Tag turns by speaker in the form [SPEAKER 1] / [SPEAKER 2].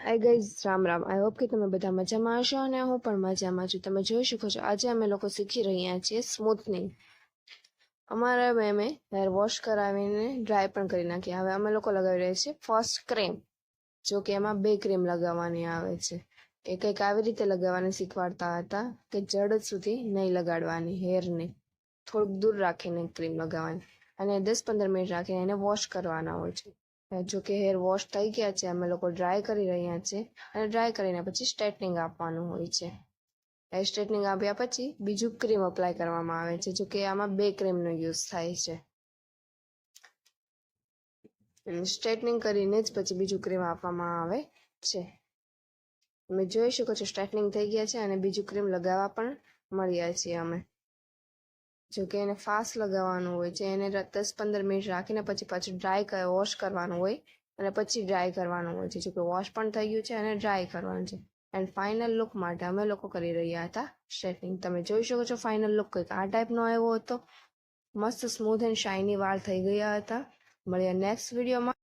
[SPEAKER 1] Hi guys, Ram Ram. I hope કે તમે બધા મજામાં હશો અને હું પણ મજામાં છું. તમે જોઈ શકો છો આજે અમે લોકો શીખી રહ્યા છીએ સ્મૂથનિંગ. અમારા મેમે હેર વોશ કરાવીને ડ્રાય પણ કરી નાખ્યા. હવે અમે લોકો લગાવી રહ્યા છીએ ફર્સ્ટ ક્રીમ, જો કે એમાં 2 ક્રીમ લગાવવાની આવે છે. એ કંઈક આવી રીતે લગાવવાની શીખવાડતા હતા કે જડ સુધી નહીં લગાડવાની, હેરને થોડુંક દૂર રાખીને ક્રીમ લગાવવાની અને 10-15 મિનિટ રાખીને એને વોશ કરવાના હોય છે. જો કે હેર વોશ થઈ ગયા છે, અમે લોકો ડ્રાય કરી રહ્યા છીએ અને ડ્રાય કરીને પછી સ્ટ્રેટનિંગ આપવાનું હોય છે. હેર સ્ટ્રેટનિંગ આપ્યા પછી બીજું ક્રીમ અપ્લાય કરવામાં આવે છે, જો કે આમાં 2 ક્રીમનો યુઝ થાય છે. સ્ટ્રેટનિંગ કરીને જ પછી બીજું ક્રીમ આપવામાં આવે છે. તમે જોઈ શકો છો સ્ટ્રેટનિંગ થઈ ગયા છે અને બીજું ક્રીમ લગાવવા પણ મળ્યા છીએ અમે. જો કે એને ફાસ્ટ લગાવવાનું હોય છે, એને 10-15 મિનિટ રાખીને પછી ડ્રાય વોશ કરવાનું હોય અને પછી ડ્રાય કરવાનું હોય છે. જો કે વોશ પણ થઈ ગયું છે અને ડ્રાય કરવાનું છે. એન્ડ ફાઇનલ લુક માટે અમે લોકો કરી રહ્યા હતા સ્ટ્રેટનિંગ. તમે જોઈ શકો છો ફાઇનલ લુક કંઈક આ ટાઈપનો આવ્યો હતો. મસ્ત સ્મૂથ એન્ડ શાઇની વાળ થઈ ગયા હતા. મળીએ નેક્સ્ટ વિડીયોમાં.